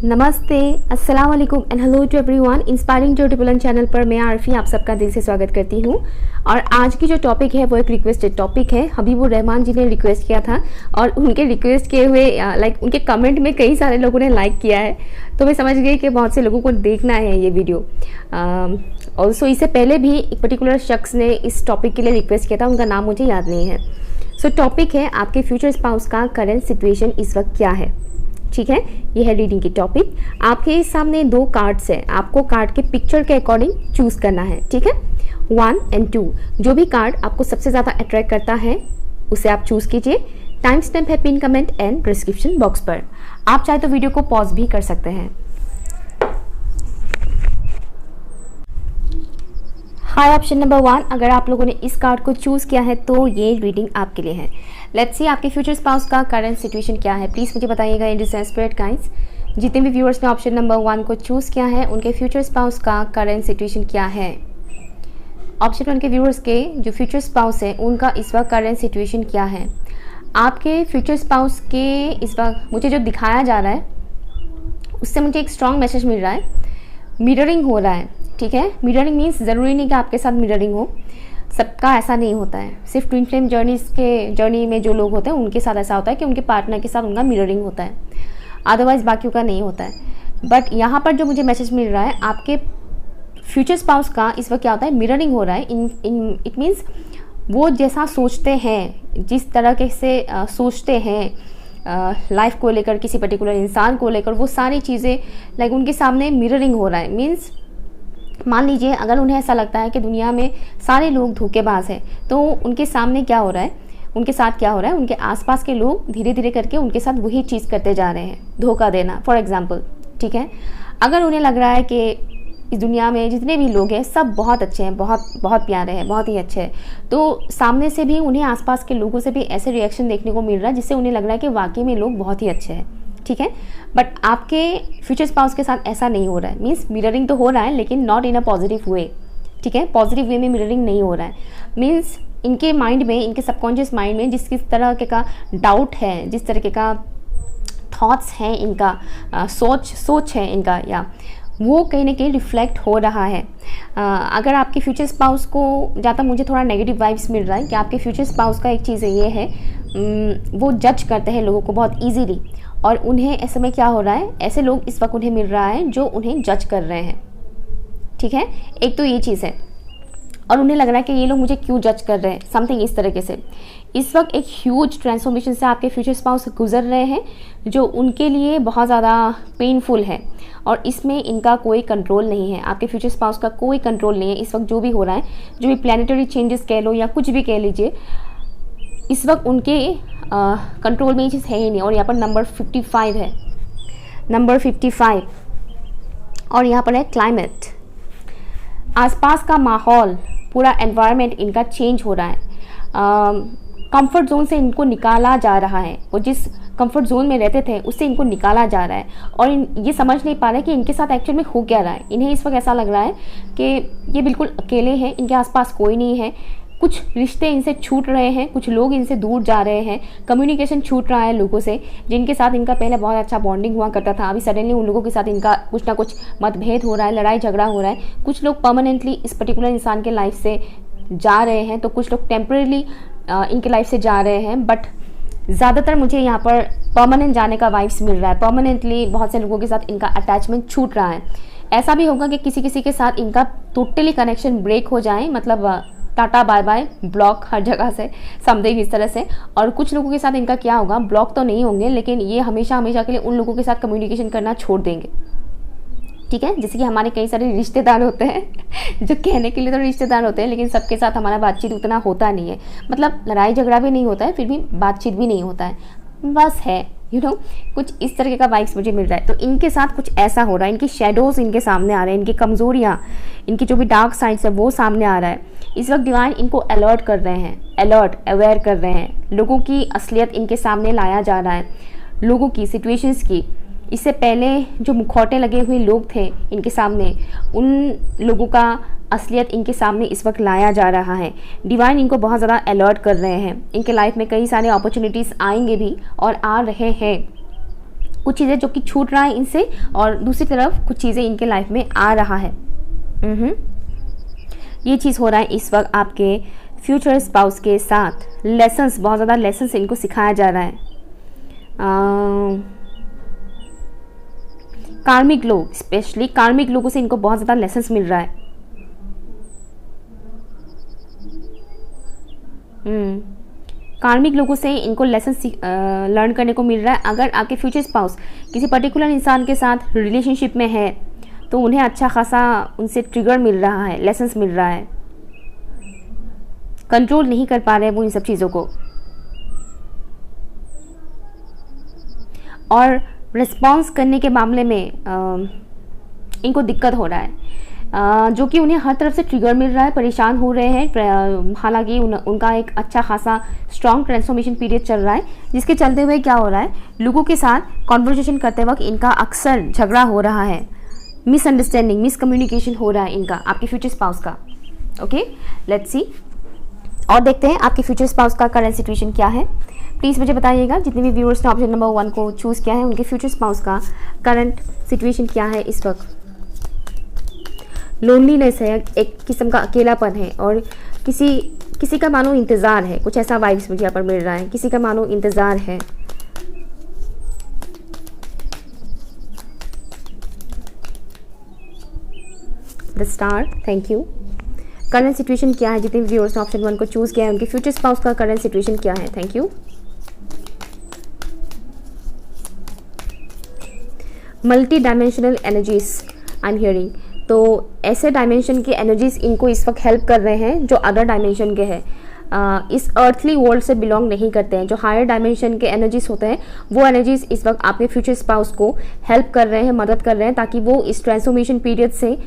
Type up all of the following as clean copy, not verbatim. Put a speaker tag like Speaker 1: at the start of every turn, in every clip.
Speaker 1: नमस्ते, अस्सलाम वालेकुम and hello to everyone. Inspiring to टिपुलन चैनल पर मैं आरफी आप सबका दिल से स्वागत करती हूँ। और आज की जो टॉपिक है वो एक रिक्वेस्टेड टॉपिक है। हबीबुर रहमान जी ने रिक्वेस्ट किया था और उनके रिक्वेस्ट किए हुए उनके कमेंट में कई सारे लोगों ने लाइक किया है, तो मैं समझ गई कि बहुत से लोगों को देखना है ये वीडियो। ऑल्सो इससे पहले भी एक पर्टिकुलर शख्स ने इस टॉपिक के लिए रिक्वेस्ट किया था, उनका नाम मुझे याद नहीं है। सो टॉपिक है आपके फ्यूचर स्पाउस का करंट सिचुएशन इस वक्त क्या है। ठीक है, ये है रीडिंग की टॉपिक। आपके सामने दो कार्ड्स हैं, आपको कार्ड के पिक्चर के अकॉर्डिंग चूज करना है। ठीक है, 1 और 2 जो भी कार्ड आपको सबसे ज़्यादा अट्रैक्ट करता है उसे आप चूज कीजिए। टाइम स्टैम्प है pin comment and description box पर। आप चाहे तो वीडियो को पॉज भी कर सकते हैं। हाय, ऑप्शन नंबर 1, अगर आप लोगों ने इस कार्ड को चूज़ किया है तो ये रीडिंग आपके लिए है। लेट्स सी आपके फ्यूचर स्पाउस का करंट सिचुएशन क्या है। प्लीज़ मुझे बताइएगा इन दिस एस्पेक्ट गाइस। जितने भी व्यूअर्स ने ऑप्शन नंबर 1 को चूज़ किया है उनके फ्यूचर स्पाउस का करंट सिचुएशन क्या है। ऑप्शन 1 के व्यूअर्स के जो फ्यूचर स्पाउस है उनका इस वक्त करंट सिचुएशन क्या है। आपके फ्यूचर स्पाउस के इस वक्त मुझे जो दिखाया जा रहा है उससे मुझे एक स्ट्रॉन्ग मैसेज मिल रहा है। मिररिंग हो रहा है। ठीक है, मिररिंग मीन्स ज़रूरी नहीं कि आपके साथ मिररिंग हो, सबका ऐसा नहीं होता है। सिर्फ ट्विन फ्लेम जर्नी में जो लोग होते हैं उनके साथ ऐसा होता है कि उनके पार्टनर के साथ उनका मिररिंग होता है, अदरवाइज बाकियों का नहीं होता है। बट यहाँ पर जो मुझे मैसेज मिल रहा है आपके फ्यूचर स्पाउस का इस वक्त क्या होता है, मिररिंग हो रहा है। इट मीन्स वो जैसा सोचते हैं, जिस तरह से सोचते हैं लाइफ को लेकर, किसी पर्टिकुलर इंसान को लेकर, वो सारी चीज़ें उनके सामने मिररिंग हो रहा है। मीन्स मान लीजिए अगर उन्हें ऐसा लगता है कि दुनिया में सारे लोग धोखेबाज हैं, तो उनके सामने क्या हो रहा है, उनके साथ क्या हो रहा है, उनके आसपास के लोग धीरे धीरे करके उनके साथ वही चीज़ करते जा रहे हैं, धोखा देना फॉर एग्जांपल। ठीक है, अगर उन्हें लग रहा है कि इस दुनिया में जितने भी लोग हैं सब बहुत अच्छे हैं, बहुत बहुत प्यारे हैं, बहुत ही अच्छे हैं, तो सामने से भी उन्हें आसपास के लोगों से भी ऐसे रिएक्शन देखने को मिल रहा है जिससे उन्हें लग रहा है कि वाकई में लोग बहुत ही अच्छे हैं। ठीक है, बट आपके फ्यूचर स्पाउस के साथ ऐसा नहीं हो रहा है। मीन्स मिररिंग तो हो रहा है लेकिन not in a positive way. ठीक है, पॉजिटिव वे में मिररिंग नहीं हो रहा है। मीन्स इनके माइंड में, इनके सबकॉन्शियस माइंड में जिस तरह के का डाउट है, जिस तरीके का थॉट्स हैं, इनका सोच है इनका, या वो कहीं ना कहीं रिफ्लेक्ट हो रहा है। अगर आपके फ्यूचर स्पाउस को ज़्यादा, मुझे थोड़ा नेगेटिव वाइब्स मिल रहा है कि आपके फ्यूचर स्पाउस का एक चीज़ ये है, वो जज करते हैं लोगों को बहुत ईजीली, और उन्हें ऐसे में क्या हो रहा है, ऐसे लोग इस वक्त उन्हें मिल रहा है जो उन्हें जज कर रहे हैं। ठीक है, एक तो ये चीज़ है, और उन्हें लग रहा है कि ये लोग मुझे क्यों जज कर रहे हैं, समथिंग इस तरीके से। इस वक्त एक ह्यूज ट्रांसफॉर्मेशन से आपके फ्यूचर स्पाउस गुजर रहे हैं जो उनके लिए बहुत ज़्यादा पेनफुल है, और इसमें इनका कोई कंट्रोल नहीं है। आपके फ्यूचर स्पाउस का कोई कंट्रोल नहीं है इस वक्त। जो भी हो रहा है, जो भी प्लानिटरी चेंजेस कह लो या कुछ भी कह लीजिए, इस वक्त उनके कंट्रोल में ये चीज़ है ही नहीं। और यहाँ पर नंबर 55 है, नंबर 55, और यहाँ पर है क्लाइमेट। आसपास का माहौल, पूरा एनवायरनमेंट इनका चेंज हो रहा है। कंफर्ट जोन से इनको निकाला जा रहा है। वो जिस कंफर्ट जोन में रहते थे उससे इनको निकाला जा रहा है, और ये समझ नहीं पा रहे कि इनके साथ एक्चुअल में हो क्या रहा है। इन्हें इस वक्त ऐसा लग रहा है कि ये बिल्कुल अकेले हैं, इनके आसपास कोई नहीं है। कुछ रिश्ते इनसे छूट रहे हैं, कुछ लोग इनसे दूर जा रहे हैं, कम्युनिकेशन छूट रहा है लोगों से जिनके साथ इनका पहले बहुत अच्छा बॉन्डिंग हुआ करता था। अभी सडनली उन लोगों के साथ इनका कुछ ना कुछ मतभेद हो रहा है, लड़ाई झगड़ा हो रहा है। कुछ लोग परमानेंटली इस पर्टिकुलर इंसान के लाइफ से जा रहे हैं, तो कुछ लोग टेम्परेली इनके लाइफ से जा रहे हैं। बट ज़्यादातर मुझे यहाँ पर परमानेंट जाने का वाइब्स मिल रहा है। परमानेंटली बहुत से लोगों के साथ इनका अटैचमेंट छूट रहा है। ऐसा भी होगा कि किसी किसी के साथ इनका टोटली कनेक्शन ब्रेक हो जाए, मतलब टाटा बाय बाय, ब्लॉक हर जगह से, समथिंग इस तरह से। और कुछ लोगों के साथ इनका क्या होगा, ब्लॉक तो नहीं होंगे लेकिन ये हमेशा हमेशा के लिए उन लोगों के साथ कम्युनिकेशन करना छोड़ देंगे। ठीक है, जैसे कि हमारे कई सारे रिश्तेदार होते हैं जो कहने के लिए तो रिश्तेदार होते हैं लेकिन सबके साथ हमारा बातचीत उतना होता नहीं है। मतलब लड़ाई झगड़ा भी नहीं होता है, फिर भी बातचीत भी नहीं होता है, बस है कुछ इस तरीके का वाइब्स मुझे मिल रहा है। तो इनके साथ कुछ ऐसा हो रहा है, इनकी शेडोज इनके सामने आ रहे हैं, इनकी कमजोरियाँ, इनकी जो भी डार्क साइड्स है वो सामने आ रहा है। इस वक्त डिवाइन इनको अलर्ट कर रहे हैं, अवेयर कर रहे हैं। लोगों की असलियत इनके सामने लाया जा रहा है, लोगों की सिचुएशंस की। इससे पहले जो मुखौटे लगे हुए लोग थे इनके सामने, उन लोगों का असलियत इनके सामने इस वक्त लाया जा रहा है। डिवाइन इनको बहुत ज़्यादा अलर्ट कर रहे हैं। इनके लाइफ में कई सारे अपॉर्चुनिटीज़ आएंगे भी और आ रहे हैं। कुछ चीज़ें जो कि छूट रहा है इनसे, और दूसरी तरफ कुछ चीज़ें इनके लाइफ में आ रहा है। ये चीज़ हो रहा है इस वक्त आपके फ्यूचर स्पाउस के साथ। लेसन्स, बहुत ज़्यादा लेसन्स इनको सिखाया जा रहा है। कार्मिक लोग, स्पेशली कार्मिक लोगों से इनको बहुत ज़्यादा लेसन्स मिल रहा है। कार्मिक लोगों से इनको लेसन लर्न करने को मिल रहा है। अगर आपके फ्यूचर स्पाउस किसी पर्टिकुलर इंसान के साथ रिलेशनशिप में है तो उन्हें अच्छा खासा उनसे ट्रिगर मिल रहा है, लेसन्स मिल रहा है। कंट्रोल नहीं कर पा रहे हैं वो इन सब चीज़ों को, और रिस्पॉन्स करने के मामले में इनको दिक्कत हो रहा है, जो कि उन्हें हर तरफ से ट्रिगर मिल रहा है, परेशान हो रहे हैं। हालांकि उनका एक अच्छा खासा स्ट्रॉन्ग ट्रांसफॉर्मेशन पीरियड चल रहा है, जिसके चलते हुए क्या हो रहा है, लोगों के साथ कॉन्वर्सेशन करते वक्त इनका अक्सर झगड़ा हो रहा है, मिसअंडरस्टैंडिंग, मिसकम्युनिकेशन हो रहा है इनका, आपके फ्यूचर स्पाउस का। ओके, लेट्स सी, और देखते हैं आपके फ्यूचर स्पाउस का करंट सिचुएशन क्या है। प्लीज़ मुझे बताइएगा, जितने भी व्यूअर्स ने ऑप्शन नंबर 1 को चूज़ किया है उनके फ्यूचर स्पाउस का करंट सिचुएशन क्या है इस वक्त। लोनलीनेस है, एक किस्म का अकेलापन है, और किसी का मानो इंतज़ार है, कुछ ऐसा वाइब्स मुझे यहाँ पर मिल रहा है, किसी का मानो इंतज़ार है। The star, thank you. Current situation क्या है, जितने व्यूअर्स ने ऑप्शन 1 को चूज़ किया है उनके फ्यूचर स्पाउस का करंट सिचुएशन क्या है। Thank you. Multi dimensional energies I am hearing, तो ऐसे डायमेंशन की एनर्जीज इनको इस वक्त हेल्प कर रहे हैं जो अदर डायमेंशन के हैं, इस अर्थली वर्ल्ड से बिलोंग नहीं करते हैं। जो हायर डायमेंशन के एनर्जीज होते हैं वो एनर्जीज इस वक्त आपके फ्यूचर स्पाउस को हेल्प कर रहे हैं, मदद कर रहे हैं, ताकि वो इस ट्रांसफॉर्मेशन पीरियड से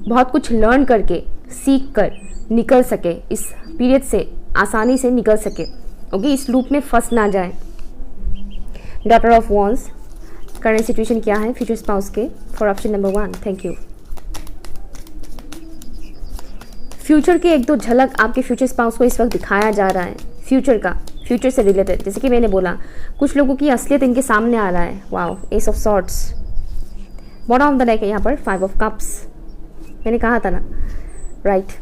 Speaker 1: बहुत कुछ लर्न करके, सीख कर निकल सके, इस पीरियड से आसानी से निकल सके। ओके, इस लूप में फंस ना जाए। Daughter of wands, current situation क्या है फ्यूचर स्पाउस के for option number 1। Thank you. Future की एक दो झलक आपके फ्यूचर स्पाउस को इस वक्त दिखाया जा रहा है, फ्यूचर से रिलेटेड। जैसे कि मैंने बोला, कुछ लोगों की असलियत इनके सामने आ रहा है। Wow, S of swords, bottom of the deck है यहाँ पर 5 ऑफ कप्स, मैंने कहा था ना, राइट।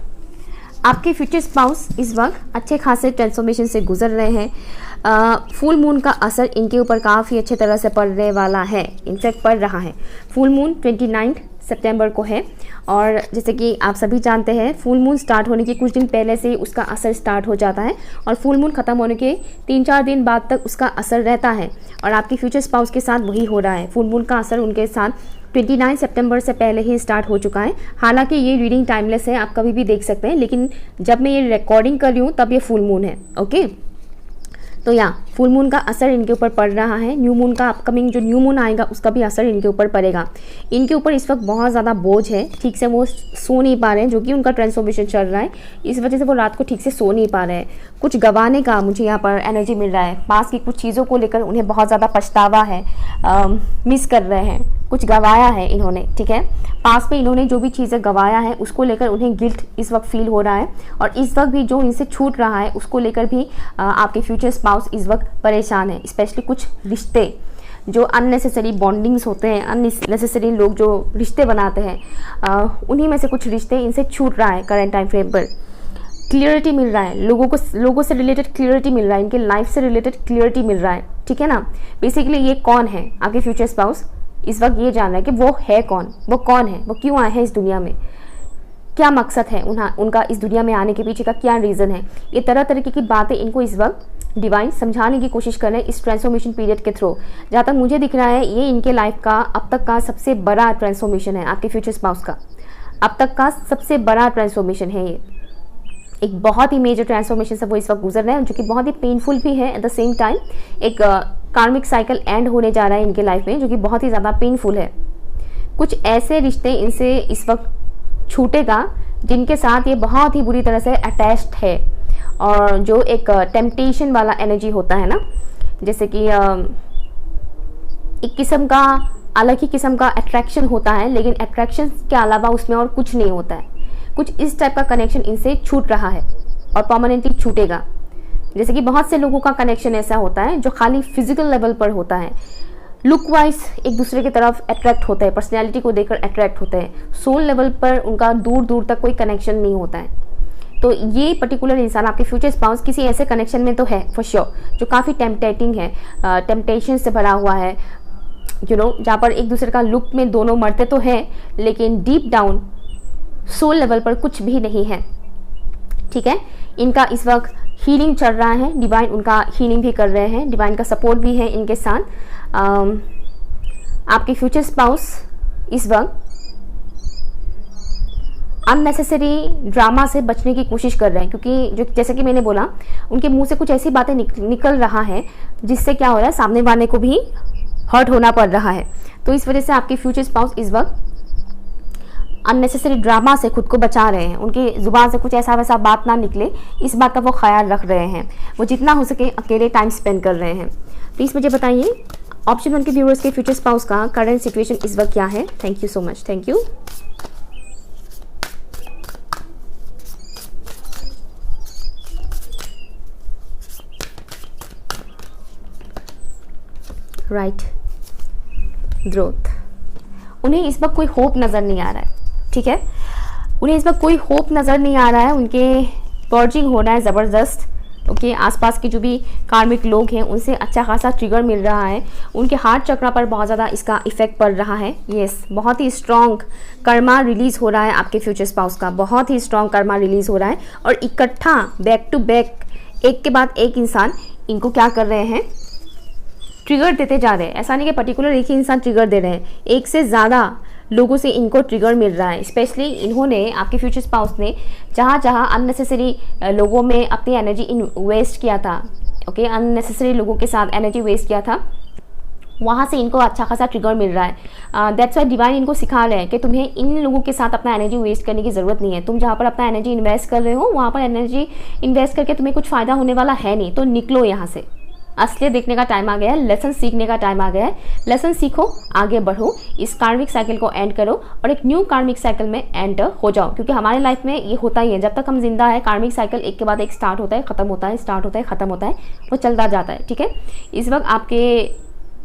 Speaker 1: आपके फ्यूचर स्पाउस इस वक्त अच्छे खासे ट्रांसफॉर्मेशन से गुजर रहे हैं। फुल मून का असर इनके ऊपर काफ़ी अच्छे तरह से पड़ने वाला है, इनफैक्ट पड़ रहा है। फुल मून 29 सितंबर को है, और जैसे कि आप सभी जानते हैं फुल मून स्टार्ट होने के कुछ दिन पहले से उसका असर स्टार्ट हो जाता है, और फुल मून ख़त्म होने के 3-4 दिन बाद तक उसका असर रहता है। और आपके फ्यूचर स्पाउस के साथ वही हो रहा है, फुल मून का असर उनके साथ 29 सितंबर से पहले ही स्टार्ट हो चुका है। हालांकि ये रीडिंग टाइमलेस है, आप कभी भी देख सकते हैं, लेकिन जब मैं ये रिकॉर्डिंग कर रही हूँ तब ये फुल मून है। ओके, तो फुल मून का असर इनके ऊपर पड़ रहा है। न्यू मून का, अपकमिंग जो न्यू मून आएगा उसका भी असर इनके ऊपर पड़ेगा। इनके ऊपर इस वक्त बहुत ज़्यादा बोझ है, ठीक से वो सो नहीं पा रहे हैं, जो कि उनका ट्रांसफॉर्मेशन चल रहा है, इस वजह से वो रात को ठीक से सो नहीं पा रहे हैं। कुछ गंवाने का मुझे यहाँ पर एनर्जी मिल रहा है, पास की कुछ चीज़ों को लेकर उन्हें बहुत ज़्यादा पछतावा है, मिस कर रहे हैं, कुछ गंवाया है इन्होंने, ठीक है। पास में इन्होंने जो भी चीज़ें गंवाया है उसको लेकर उन्हें गिल्ट इस वक्त फील हो रहा है, और इस वक्त भी जो इनसे छूट रहा है उसको लेकर भी आपके फ्यूचर स्पाउस इस वक्त परेशान है। स्पेशली कुछ रिश्ते जो अननेसेसरी बॉन्डिंग्स होते हैं, अननेसेसरी लोग जो रिश्ते बनाते हैं, उन्हीं में से कुछ रिश्ते इनसे छूट रहा है करंट टाइम फ्रेम पर। क्लियरिटी मिल रहा है, लोगों से रिलेटेड क्लियरिटी मिल रहा है, इनके लाइफ से रिलेटेड क्लियरिटी मिल रहा है, ठीक है ना। बेसिकली ये कौन है, आपके फ्यूचर स्पाउस इस वक्त ये जान रहा है कि वो है कौन, वो कौन है, वो क्यों आए हैं इस दुनिया में, क्या मकसद है उनका इस दुनिया में आने के पीछे का क्या रीज़न है। ये तरह तरीके की बातें इनको इस वक्त डिवाइन समझाने की कोशिश कर रहे हैं इस ट्रांसफॉर्मेशन पीरियड के थ्रू। जहाँ तक मुझे दिख रहा है ये इनके लाइफ का अब तक का सबसे बड़ा ट्रांसफॉर्मेशन है, आपके फ्यूचर स्पाउस का अब तक का सबसे बड़ा ट्रांसफॉर्मेशन है। ये एक बहुत ही मेजर ट्रांसफॉर्मेशन से वो इस वक्त गुजर रहे हैं, जो कि बहुत ही पेनफुल भी है एट द सेम टाइम। एक कार्मिक साइकिल एंड होने जा रहा है इनके लाइफ में, जो कि बहुत ही ज़्यादा पेनफुल है। कुछ ऐसे रिश्ते इनसे इस वक्त छूटेगा जिनके साथ ये बहुत ही बुरी तरह से अटैच्ड है, और जो एक टेम्पटेशन वाला एनर्जी होता है ना, जैसे कि एक किस्म का अलग ही किस्म का अट्रैक्शन होता है, लेकिन अट्रैक्शन के अलावा उसमें और कुछ नहीं होता है। कुछ इस टाइप का कनेक्शन इनसे छूट रहा है और परमानेंटली छूटेगा। जैसे कि बहुत से लोगों का कनेक्शन ऐसा होता है जो खाली फिजिकल लेवल पर होता है, लुक वाइज एक दूसरे की तरफ अट्रैक्ट होते हैं, पर्सनैलिटी को देखकर अट्रैक्ट होते हैं, सोल लेवल पर उनका दूर दूर तक कोई कनेक्शन नहीं होता है। तो ये पर्टिकुलर इंसान आपके फ्यूचर स्पाउस किसी ऐसे कनेक्शन में तो है फॉर श्योर जो काफ़ी टेम्पटेटिंग है, टेम्पटेशन से भरा हुआ है, जहाँ पर एक दूसरे का लुक में दोनों मरते तो हैं लेकिन डीप डाउन सोल लेवल पर कुछ भी नहीं है। ठीक है, इनका इस वक्त हीलिंग चल रहा है, डिवाइन उनका हीलिंग भी कर रहे हैं, डिवाइन का सपोर्ट भी है इनके साथ। आपके फ्यूचर स्पाउस इस वक्त अननेसेसरी ड्रामा से बचने की कोशिश कर रहे हैं, क्योंकि जैसे कि मैंने बोला उनके मुंह से कुछ ऐसी बातें निकल रहा है जिससे क्या हो रहा है, सामने वाले को भी हर्ट होना पड़ रहा है। तो इस वजह से आपके फ्यूचर स्पाउस इस वक्त अननेसेसरी ड्रामा से खुद को बचा रहे हैं, उनकी ज़ुबान से कुछ ऐसा वैसा बात ना निकले, इस बात का वो ख्याल रख रहे हैं। वो जितना हो सके अकेले टाइम स्पेंड कर रहे हैं। प्लीज़ मुझे बताइए ऑप्शन 1 के व्यूअर्स के फ्यूचर स्पाउस का करंट सिचुएशन इस वक्त क्या है। Thank you so much, thank you. Right, growth. उन्हें इस वक्त कोई होप नज़र नहीं आ रहा है। ठीक है, उन्हें इस वक्त कोई होप नज़र नहीं आ रहा है, उनके पर्जिंग हो रहा है ज़बरदस्त। ओके, आसपास के जो भी कार्मिक लोग हैं उनसे अच्छा खासा ट्रिगर मिल रहा है, उनके हार्ट चक्र पर बहुत ज़्यादा इसका इफेक्ट पड़ रहा है। यस, बहुत ही स्ट्रॉन्ग कर्मा रिलीज़ हो रहा है आपके फ्यूचर स्पाउस का, बहुत ही स्ट्रॉन्ग कर्मा रिलीज़ हो रहा है। और इकट्ठा बैक टू बैक एक के बाद एक इंसान इनको क्या कर रहे हैं, ट्रिगर देते जा रहे हैं। ऐसा नहीं कि पर्टिकुलर एक ही इंसान ट्रिगर दे रहे हैं, एक से ज़्यादा लोगों से इनको ट्रिगर मिल रहा है। स्पेशली इन्होंने, आपके फ्यूचर स्पाउस ने जहाँ जहाँ अननेसेसरी लोगों में अपनी एनर्जी वेस्ट किया था, ओके, अननेसेसरी लोगों के साथ एनर्जी वेस्ट किया था, वहाँ से इनको अच्छा खासा ट्रिगर मिल रहा है। दैट्स वाई डिवाइन इनको सिखा रहे हैं कि तुम्हें इन लोगों के साथ अपना एनर्जी वेस्ट करने की ज़रूरत नहीं है। तुम जहाँ पर अपना एनर्जी इन्वेस्ट कर रहे हो वहाँ पर एनर्जी इन्वेस्ट करके तुम्हें कुछ फ़ायदा होने वाला है नहीं, तो निकलो यहाँ से। असलियत देखने का टाइम आ गया है, लेसन सीखने का टाइम आ गया है। लेसन सीखो, आगे बढ़ो, इस कार्मिक साइकिल को एंड करो और एक न्यू कार्मिक साइकिल में एंटर हो जाओ, क्योंकि हमारे लाइफ में ये होता ही है, जब तक हम जिंदा है कार्मिक साइकिल एक के बाद एक स्टार्ट होता है, ख़त्म होता है, स्टार्ट होता है, ख़त्म होता है, वो चलता जाता है। ठीक है, इस वक्त आपके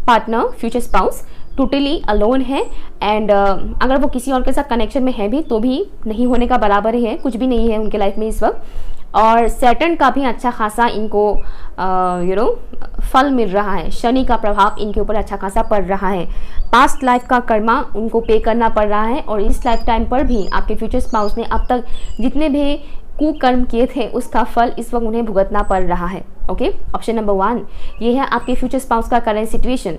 Speaker 1: partner future spouse totally alone है एंड अगर वो किसी और के साथ कनेक्शन में है भी तो भी नहीं होने का बराबर ही है, कुछ भी नहीं है उनके लाइफ में इस वक्त। और सैटर्न का भी अच्छा खासा इनको फल मिल रहा है, शनि का प्रभाव इनके ऊपर अच्छा खासा पड़ रहा है, पास्ट लाइफ का कर्मा उनको पे करना पड़ रहा है और इस लाइफ टाइम पर भी आपके फ्यूचर स्पाउस ने अब तक जितने भी कुकर्म किए थे उसका फल इस वक्त उन्हें भुगतना पड़ रहा है। ओके, ऑप्शन नंबर 1 ये है आपके फ्यूचर स्पाउस का करंट सिचुएशन।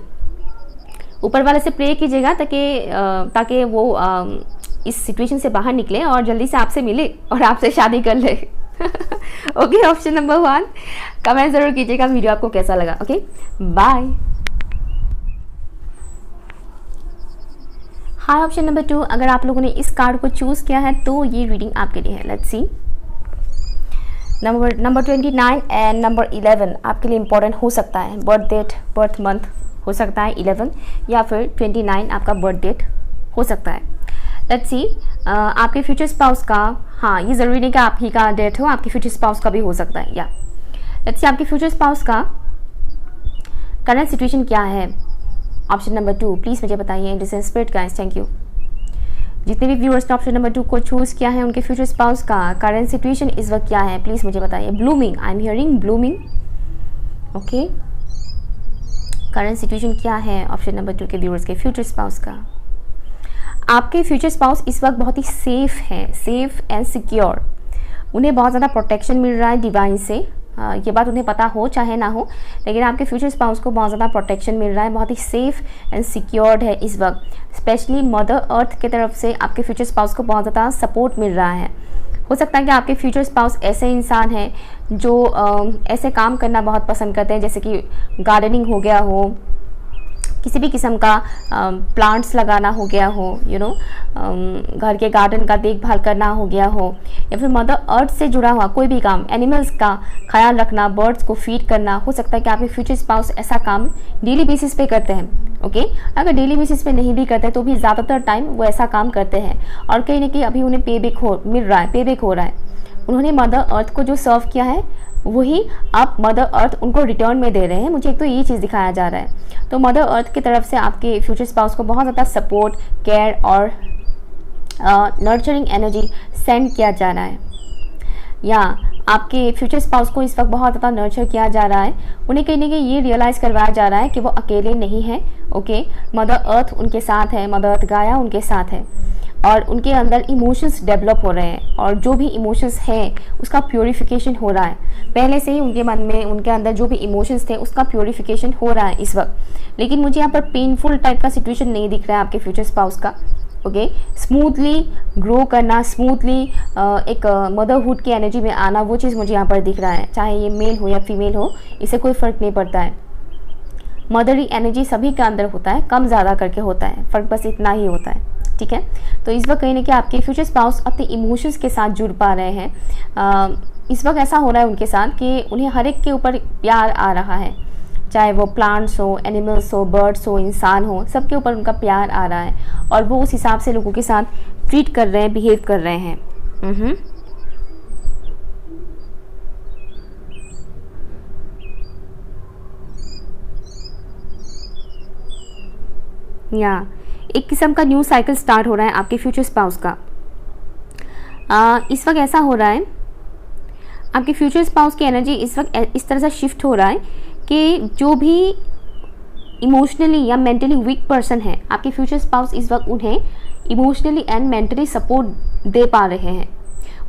Speaker 1: ऊपर वाले से प्रे कीजिएगा ताकि वो इस सिचुएशन से बाहर निकले और जल्दी से आपसे मिले और आपसे शादी कर ले। ओके, ऑप्शन नंबर 1 कमेंट जरूर कीजिएगा वीडियो आपको कैसा लगा। Okay, bye. Hi, option number 2 अगर आप लोगों ने इस कार्ड को चूज किया है तो ये रीडिंग आपके लिए है। Let's see, number 29 and number 11 आपके लिए इंपॉर्टेंट हो सकता है। बर्थ डेट, बर्थ मंथ हो सकता है 11 या फिर 29 आपका बर्थ डेट हो सकता है। लेट्स सी, आपके फ्यूचर स्पाउस का, हाँ ये ज़रूरी नहीं कि आप ही का डेट हो, आपके फ्यूचर स्पाउस का भी हो सकता है। या लेट्स सी आपके फ्यूचर स्पाउस का करंट सिचुएशन क्या है। ऑप्शन नंबर 2 प्लीज़ मुझे बताइए। Indecent spirit guys, thank you. जितने भी व्यूअर्स ने ऑप्शन नंबर 2 को चूज़ किया है उनके फ्यूचर स्पाउस का करंट सिचुएशन इस वक्त क्या है, प्लीज़ मुझे बताइए। Blooming, I am hearing blooming. Okay, current situation क्या है ऑप्शन नंबर 2 के व्यूअर्स के फ्यूचर स्पाउस का। आपके फ्यूचर स्पाउस इस वक्त बहुत ही सेफ है, सेफ एंड सिक्योर। उन्हें बहुत ज़्यादा प्रोटेक्शन मिल रहा है डिवाइन से। ये बात उन्हें पता हो चाहे ना हो, लेकिन आपके फ्यूचर स्पाउस को बहुत ज़्यादा प्रोटेक्शन मिल रहा है, बहुत ही सेफ एंड सिक्योर्ड है इस वक्त। स्पेशली मदर अर्थ की तरफ से आपके फ्यूचर स्पाउस को बहुत ज़्यादा सपोर्ट मिल रहा है। हो सकता है कि आपके फ्यूचर स्पाउस ऐसे इंसान हैं जो ऐसे काम करना बहुत पसंद करते हैं, जैसे कि गार्डनिंग हो गया हो, किसी भी किस्म का प्लांट्स लगाना हो गया हो, घर के गार्डन का देखभाल करना हो गया हो, या फिर मदर अर्थ से जुड़ा हुआ कोई भी काम, एनिमल्स का ख्याल रखना, बर्ड्स को फीड करना। हो सकता है कि आपके फ्यूचर स्पाउस ऐसा काम डेली बेसिस पे करते हैं। ओके, अगर डेली बेसिस पे नहीं भी करते तो भी ज़्यादातर टाइम वो ऐसा काम करते हैं और कहीं ना कहीं अभी उन्हें पे बैक मिल रहा है, पे बैक हो रहा है। उन्होंने मदर अर्थ को जो सर्व किया है वही अब मदर अर्थ उनको रिटर्न में दे रहे हैं। मुझे एक तो ये चीज़ दिखाया जा रहा है। तो मदर अर्थ की तरफ से आपके फ्यूचर स्पाउस को बहुत ज़्यादा सपोर्ट, केयर और नर्चरिंग एनर्जी सेंड किया जा रहा है, या आपके फ्यूचर स्पाउस को इस वक्त बहुत ज़्यादा नर्चर किया जा रहा है। उन्हें कहीं ना कहीं ये रियलाइज़ करवाया जा रहा है कि वो अकेले नहीं है। ओके, मदर अर्थ उनके साथ है, मदर अर्थ गाया उनके साथ है, और उनके अंदर इमोशंस डेवलप हो रहे हैं, और जो भी इमोशंस हैं उसका प्योरीफिकेशन हो रहा है। पहले से ही उनके मन में, उनके अंदर जो भी इमोशंस थे उसका प्योरीफिकेशन हो रहा है इस वक्त। लेकिन मुझे यहाँ पर पेनफुल टाइप का सिचुएशन नहीं दिख रहा है आपके फ्यूचर स्पाउस का। ओके, स्मूथली ग्रो करना, स्मूथली एक मदरहुड की एनर्जी में आना, वो चीज़ मुझे यहाँ पर दिख रहा है। चाहे ये मेल हो या फीमेल हो, इससे कोई फ़र्क नहीं पड़ता है। मदरी एनर्जी सभी के अंदर होता है, कम ज़्यादा करके होता है, फ़र्क बस इतना ही होता है। ठीक है, तो इस वक्त कहीं ना कहीं आपके फ्यूचर स्पाउस अपने इमोशंस के साथ जुड़ पा रहे हैं। इस वक्त ऐसा हो रहा है उनके साथ कि उन्हें हर एक के ऊपर प्यार आ रहा है, चाहे वो प्लांट्स हो, एनिमल्स हो, बर्ड्स हो, इंसान हो, सबके ऊपर उनका प्यार आ रहा है, और वो उस हिसाब से लोगों के साथ ट्रीट कर रहे हैं, बिहेव कर रहे हैं। या एक किस्म का न्यू साइकिल स्टार्ट हो रहा है आपके फ्यूचर स्पाउस का। इस वक्त ऐसा हो रहा है, आपके फ्यूचर स्पाउस की एनर्जी इस वक्त इस तरह से शिफ्ट हो रहा है कि जो भी इमोशनली या मेंटली वीक पर्सन है, आपके फ्यूचर स्पाउस इस वक्त उन्हें इमोशनली एंड मेंटली सपोर्ट दे पा रहे हैं।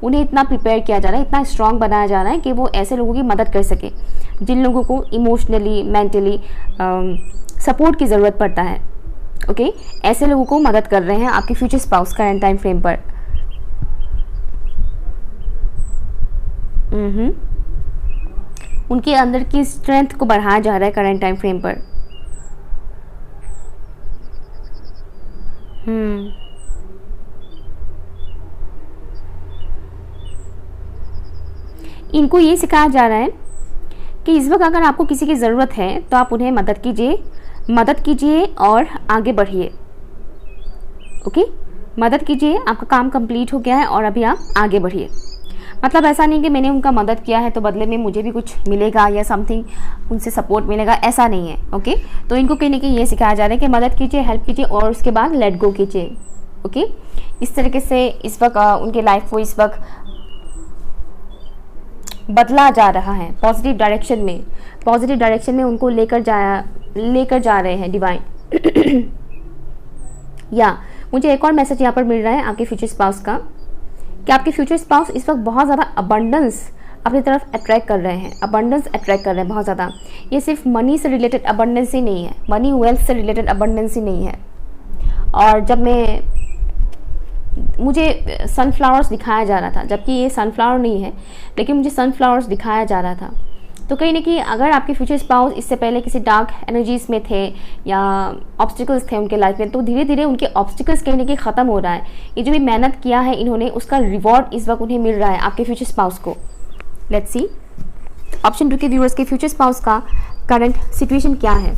Speaker 1: उन्हें इतना प्रिपेयर किया जा रहा है, इतना स्ट्रांग बनाया जा रहा है कि वो ऐसे लोगों की मदद कर सके जिन लोगों को इमोशनली, मेंटली सपोर्ट की ज़रूरत पड़ता है। ओके, ऐसे लोगों को मदद कर रहे हैं आपके future spouse current time frame पर। उनके अंदर की स्ट्रेंथ को बढ़ाया जा रहा है करंट टाइम फ्रेम पर। इनको ये सिखाया जा रहा है कि इस वक्त अगर आपको किसी की ज़रूरत है तो आप उन्हें मदद कीजिए और आगे बढ़िए। ओके, मदद कीजिए, आपका काम कंप्लीट हो गया है और अभी आप आगे बढ़िए। मतलब ऐसा नहीं कि मैंने उनका मदद किया है तो बदले में मुझे भी कुछ मिलेगा या समथिंग उनसे सपोर्ट मिलेगा, ऐसा नहीं है। ओके, तो इनको कहीं ना कहीं ये सिखाया जा रहा है कि मदद कीजिए, हेल्प कीजिए और उसके बाद लेट गो कीजिए। ओके, इस तरीके से इस वक्त उनके लाइफ को इस वक्त बदला जा रहा है पॉजिटिव डायरेक्शन में उनको लेकर जा रहे हैं डिवाइन। या मुझे एक और मैसेज यहाँ पर मिल रहा है आपके फ्यूचर स्पाउस का कि आपके फ्यूचर स्पाउस इस वक्त बहुत ज़्यादा अबंडेंस अपनी तरफ अट्रैक्ट कर रहे हैं, बहुत ज़्यादा। ये सिर्फ मनी से रिलेटेड अबंडेंस ही नहीं है, मनी वेल्थ से रिलेटेड अबंडेंस ही नहीं है। और जब मुझे सनफ्लावर्स दिखाया जा रहा था, जबकि ये सनफ्लावर नहीं है लेकिन मुझे सनफ्लावर्स दिखाया जा रहा था, तो कहीं ना कहीं अगर आपके फ्यूचर स्पाउस इससे पहले किसी डार्क एनर्जीज में थे या ऑब्स्टिकल्स थे उनके लाइफ में, तो धीरे धीरे उनके ऑब्स्टिकल्स कहीं ना कहीं ख़त्म हो रहा है। ये जो भी मेहनत किया है इन्होंने, उसका रिवॉर्ड इस वक्त उन्हें मिल रहा है आपके फ्यूचर स्पाउस को। लेट्स सी ऑप्शन 2 के व्यूअर्स के फ्यूचर स्पाउस का करंट सिचुएशन क्या है,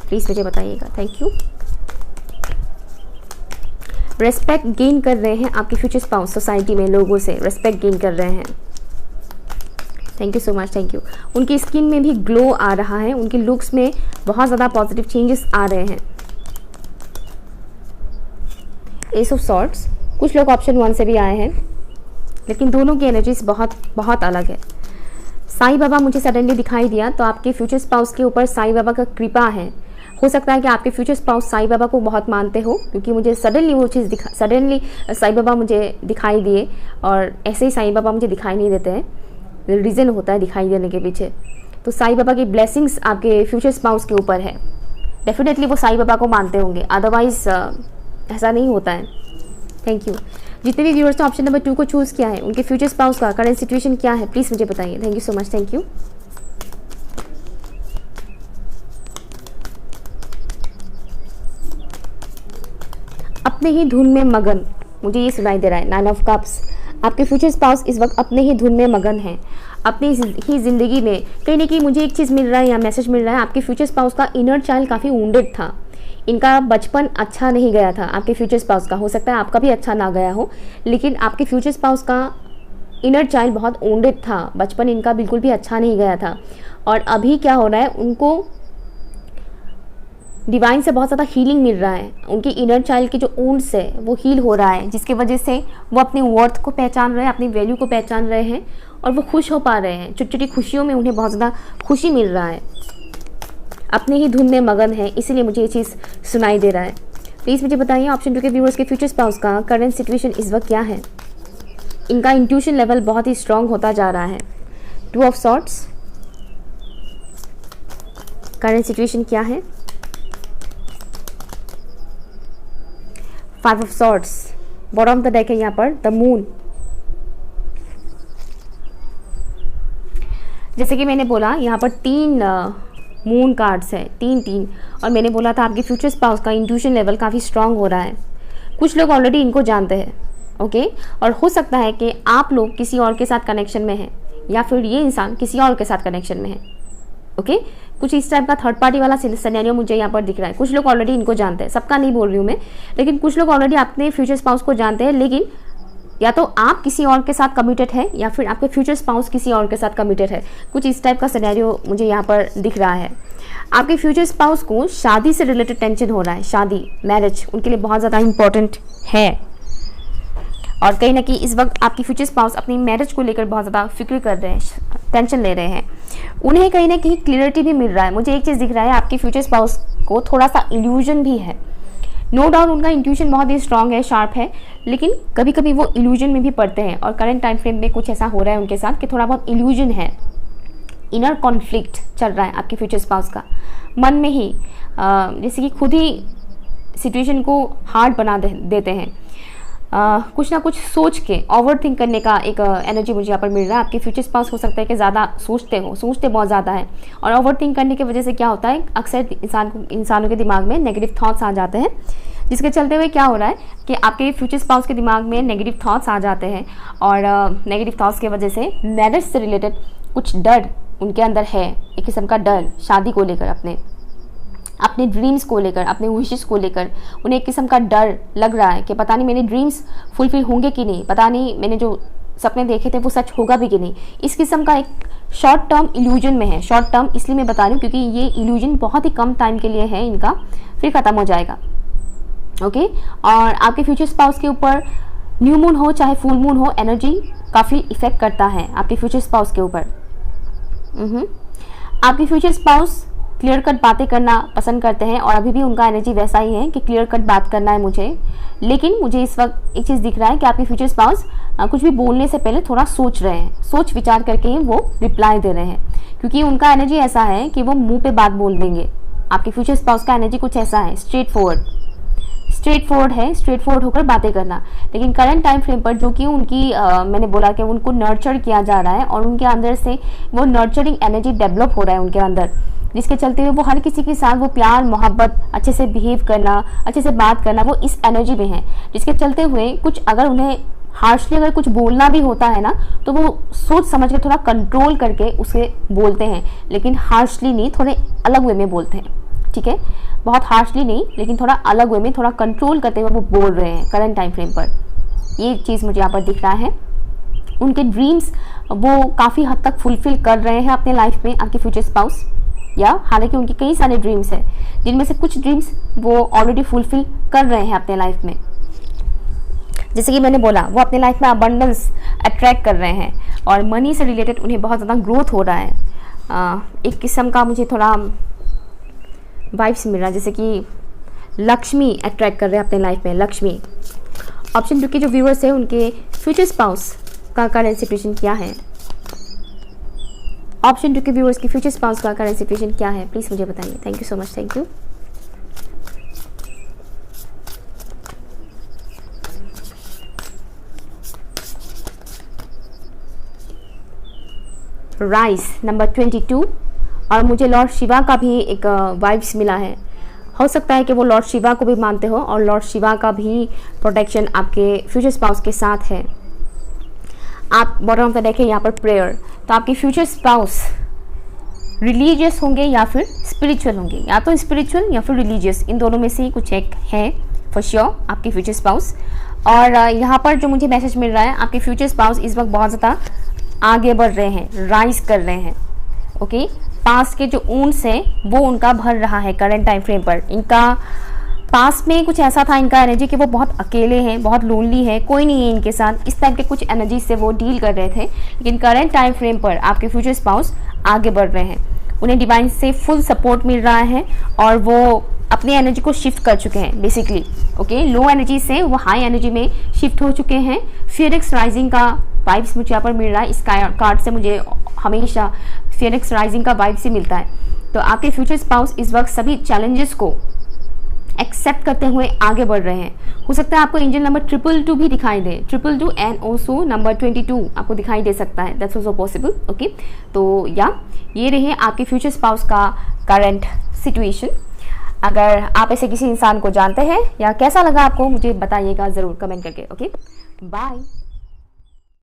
Speaker 1: प्लीज़ मुझे बताइएगा। Thank you. रेस्पेक्ट गेन कर रहे हैं आपके फ्यूचर स्पाउस, सोसाइटी में लोगों से रेस्पेक्ट गेन कर रहे हैं। Thank you so much, thank you. उनकी स्किन में भी ग्लो आ रहा है, उनके लुक्स में बहुत ज़्यादा पॉजिटिव चेंजेस आ रहे हैं। एस ऑफ सॉर्ड्स, कुछ लोग ऑप्शन 1 से भी आए हैं, लेकिन दोनों की एनर्जीज बहुत अलग है। साईं बाबा मुझे सडनली दिखाई दिया, तो आपके फ्यूचर स्पाउस के ऊपर साईं बाबा का कृपा है। हो सकता है कि आपके फ्यूचर स्पाउस साईं बाबा को बहुत मानते हो, क्योंकि मुझे सडनली साईं बाबा मुझे दिखाई दिए, और ऐसे ही साईं बाबा मुझे दिखाई नहीं देते हैं, रीज़न होता है दिखाई देने के पीछे। तो साईं बाबा की ब्लेसिंग्स आपके फ्यूचर स्पाउस के ऊपर है। डेफिनेटली वो साईं बाबा को मानते होंगे, अदरवाइज ऐसा नहीं होता है। Thank you. जितने भी व्यूअर्स ने ऑप्शन नंबर 2 को चूज़ किया है, उनके फ्यूचर स्पाउस का करंट सिचुएशन क्या है, प्लीज़ मुझे बताइए। Thank you so much, thank you. अपने ही धुन में मगन, मुझे ये सुनाई दे रहा है। 9 ऑफ कप्स, आपके फ्यूचर स्पाउस इस वक्त अपने ही धुन में मगन है, अपनी ही ज़िंदगी में। कहीं ना कहीं मुझे एक चीज़ मिल रहा है या मैसेज मिल रहा है, आपके फ्यूचर स्पाउस का इनर चाइल्ड काफ़ी वुंडेड था, इनका बचपन अच्छा नहीं गया था आपके फ्यूचर स्पाउस का। हो सकता है आपका भी अच्छा ना गया हो, लेकिन आपके फ्यूचर स्पाउस का इनर चाइल्ड बहुत वोंडेड था, बचपन इनका बिल्कुल भी अच्छा नहीं गया था, और अभी क्या हो रहा है, उनको डिवाइन से बहुत ज़्यादा हीलिंग मिल रहा है। उनकी इनर चाइल्ड की जो वुंड्स है वो हील हो रहा है, जिसकी वजह से वो अपनी वर्थ को पहचान रहे हैं, अपनी वैल्यू को पहचान रहे हैं, और वो खुश हो पा रहे हैं। छोटी छोटी खुशियों में उन्हें बहुत ज़्यादा खुशी मिल रहा है, अपने ही धुन में मगन है, इसीलिए मुझे ये चीज़ सुनाई दे रहा है। प्लीज़ मुझे बताइए ऑप्शन 2 के व्यूअर्स के फ्यूचर स्पाउस का करंट सिचुएशन इस वक्त क्या है। इनका इंट्यूशन लेवल बहुत ही स्ट्रांग होता जा रहा है। 2 ऑफ सॉर्ड्स, करंट सिचुएशन क्या है। 5 of swords, bottom the deck है यहाँ पर द मून। जैसे कि मैंने बोला यहाँ पर 3 मून कार्ड्स है, 3 और मैंने बोला था आपके फ्यूचर स्पाउस का इंट्यूशन लेवल काफ़ी स्ट्रांग हो रहा है। कुछ लोग ऑलरेडी इनको जानते हैं, ओके, और हो सकता है कि आप लोग किसी और के साथ कनेक्शन में हैं, या फिर ये इंसान किसी और के साथ कनेक्शन में है, ओके। कुछ इस टाइप का थर्ड पार्टी वाला सिनेरियो मुझे यहाँ पर दिख रहा है। कुछ लोग ऑलरेडी इनको जानते हैं, सबका नहीं बोल रही हूँ मैं, लेकिन कुछ लोग ऑलरेडी अपने फ्यूचर स्पाउस को जानते हैं, लेकिन या तो आप किसी और के साथ कमिटेड है या फिर आपके फ्यूचर स्पाउस किसी और के साथ कमिटेड है। कुछ इस टाइप का सिनेरियो मुझे यहाँ पर दिख रहा है। आपके फ्यूचर स्पाउस को शादी से रिलेटेड टेंशन हो रहा है, शादी, मैरिज उनके लिए बहुत ज़्यादा इंपॉर्टेंट है, और कहीं ना कहीं इस वक्त आपकी फ्यूचर स्पाउस अपनी मैरिज को लेकर बहुत ज़्यादा फिक्र कर रहे हैं, टेंशन ले रहे हैं। उन्हें कहीं ना कहीं क्लियरिटी भी मिल रहा है। मुझे एक चीज़ दिख रहा है, आपकी फ्यूचर स्पाउस को थोड़ा सा इल्यूजन भी है। नो डाउट उनका इंट्यूशन बहुत ही स्ट्रांग है, शार्प है, लेकिन कभी कभी वो इल्यूजन में भी पड़ते हैं, और करंट टाइम फ्रेम में कुछ ऐसा हो रहा है उनके साथ कि थोड़ा बहुत इल्यूजन है, इनर कॉन्फ्लिक्ट चल रहा है आपके फ्यूचर स्पाउस का। मन में ही जैसे कि खुद ही सिचुएशन को हार्ड बना देते हैं। कुछ ना कुछ सोच के ओवर थिंक करने का एक एनर्जी मुझे यहाँ पर मिल रहा है। आपके फ्यूचर स्पाउस हो सकता है कि ज़्यादा सोचते बहुत ज़्यादा है, और ओवर थिंक करने की वजह से क्या होता है, अक्सर इंसानों के दिमाग में नेगेटिव थॉट्स आ जाते हैं, जिसके चलते हुए क्या हो रहा है कि आपके फ्यूचर स्पाउस के दिमाग में नेगेटिव थॉट्स आ जाते हैं, और नेगेटिव थॉट्स की वजह से मैरिज से रिलेटेड कुछ डर उनके अंदर है, एक किस्म का डर शादी को लेकर, अपने ड्रीम्स को लेकर, अपने विशेस को लेकर उन्हें एक किस्म का डर लग रहा है कि पता नहीं मेरे ड्रीम्स फुलफिल होंगे कि नहीं, पता नहीं मैंने जो सपने देखे थे वो सच होगा भी कि नहीं। इस किस्म का एक शॉर्ट टर्म इल्यूजन में है। शॉर्ट टर्म इसलिए मैं बता रही हूँ क्योंकि ये इल्यूजन बहुत ही कम टाइम के लिए है इनका, फिर ख़त्म हो जाएगा, ओके। और आपके फ्यूचर स्पाउस के ऊपर न्यू मून हो चाहे फुल मून हो, एनर्जी काफ़ी इफेक्ट करता है आपके फ्यूचर स्पाउस के ऊपर। आपके फ्यूचर स्पाउस क्लियर कट बातें करना पसंद करते हैं, और अभी भी उनका एनर्जी वैसा ही है कि क्लियर कट बात करना है मुझे। लेकिन मुझे इस वक्त एक चीज़ दिख रहा है कि आपके फ्यूचर स्पाउस कुछ भी बोलने से पहले थोड़ा सोच रहे हैं, सोच विचार करके ही वो रिप्लाई दे रहे हैं, क्योंकि उनका एनर्जी ऐसा है कि वो मुंह पे बात बोल देंगे। आपके फ्यूचर स्पाउस का एनर्जी कुछ ऐसा है, स्ट्रेट फॉरवर्ड है, स्ट्रेट फॉरवर्ड होकर बातें करना। लेकिन करंट टाइम फ्रेम पर जो कि उनकी मैंने बोला कि उनको नर्चर किया जा रहा है, और उनके अंदर से वो नर्चरिंग एनर्जी डेवलप हो रहा है उनके अंदर, जिसके चलते हुए वो हर किसी के साथ वो प्यार मोहब्बत, अच्छे से बिहेव करना, अच्छे से बात करना, वो इस एनर्जी में है। जिसके चलते हुए कुछ अगर उन्हें हार्शली अगर कुछ बोलना भी होता है ना, तो वो सोच समझ के थोड़ा कंट्रोल करके उसे बोलते हैं, लेकिन हार्शली नहीं, थोड़े अलग वे में बोलते हैं, ठीक है। बहुत हार्शली नहीं, लेकिन थोड़ा अलग वे में, थोड़ा कंट्रोल करते हुए वो बोल रहे हैं करंट टाइम फ्रेम पर। ये चीज़ मुझे यहाँ पर दिख रहा है। उनके ड्रीम्स वो काफ़ी हद तक फुलफिल कर रहे हैं अपने लाइफ में आपके फ्यूचर स्पाउस, या हालांकि उनके कई सारे ड्रीम्स हैं, जिनमें से कुछ ड्रीम्स वो ऑलरेडी फुलफिल कर रहे हैं अपने लाइफ में। जैसे कि मैंने बोला, वो अपने लाइफ में अबंडेंस अट्रैक्ट कर रहे हैं, और मनी से रिलेटेड उन्हें बहुत ज़्यादा ग्रोथ हो रहा है। एक किस्म का मुझे थोड़ा वाइब्स मिल रहा है, जैसे कि लक्ष्मी अट्रैक्ट कर रहे हैं अपने लाइफ में, लक्ष्मी। ऑप्शन 2 के जो व्यूअर्स हैं उनके फ्यूचर स्पाउस का करंट सिचुएशन क्या है। ऑप्शन 2 के व्यूअर्स की फ्यूचर स्पाउस का करंट सिचुएशन क्या है, प्लीज़ मुझे बताइए। Thank you so much, thank you. Rice number 22, और मुझे लॉर्ड शिवा का भी एक वाइब्स मिला है। हो सकता है कि वो लॉर्ड शिवा को भी मानते हो, और लॉर्ड शिवा का भी प्रोटेक्शन आपके फ्यूचर स्पाउस के साथ है। आप बॉटम पे देखें यहाँ पर प्रेयर, तो आपके फ्यूचर स्पाउस रिलीजियस होंगे या फिर स्पिरिचुअल होंगे, या तो स्पिरिचुअल या फिर रिलीजियस, इन दोनों में से ही कुछ एक है फॉर श्योर आपके फ्यूचर स्पाउस। और यहाँ पर जो मुझे मैसेज मिल रहा है, आपके फ्यूचर स्पाउस इस वक्त बहुत ज़्यादा आगे बढ़ रहे हैं, राइज कर रहे हैं। ओके, पास के जो ऊंस है वो उनका भर रहा है करंट टाइम फ्रेम पर। इनका पास में कुछ ऐसा था इनका एनर्जी कि वो बहुत अकेले हैं, बहुत लोनली है, कोई नहीं है इनके साथ, इस टाइप के कुछ एनर्जी से वो डील कर रहे थे। लेकिन करंट टाइम फ्रेम पर आपके फ्यूचर स्पाउस आगे बढ़ रहे हैं, उन्हें डिवाइन से फुल सपोर्ट मिल रहा है और वो अपनी एनर्जी को शिफ्ट कर चुके हैं बेसिकली। ओके, लो एनर्जी से वो हाई एनर्जी में शिफ्ट हो चुके हैं। फिनिक्स राइजिंग का वाइब्स मुझे यहाँ पर मिल रहा है, इस कार्ड से मुझे हमेशा फिनिक्स राइजिंग का वाइब से मिलता है। तो आपके फ्यूचर स्पाउस इस वक्त सभी चैलेंजेस को एक्सेप्ट करते हुए आगे बढ़ रहे हैं। हो सकता है आपको एंजल नंबर 222 भी दिखाई दे, 222 एंड ऑल्सो नंबर 22 आपको दिखाई दे सकता है, दैट्स ऑल्सो पॉसिबल। ओके, तो या ये रहे आपके फ्यूचर स्पाउस का करंट सिचुएशन। अगर आप ऐसे किसी इंसान को जानते हैं या कैसा लगा आपको, मुझे बताइएगा ज़रूर कमेंट करके। Okay, bye.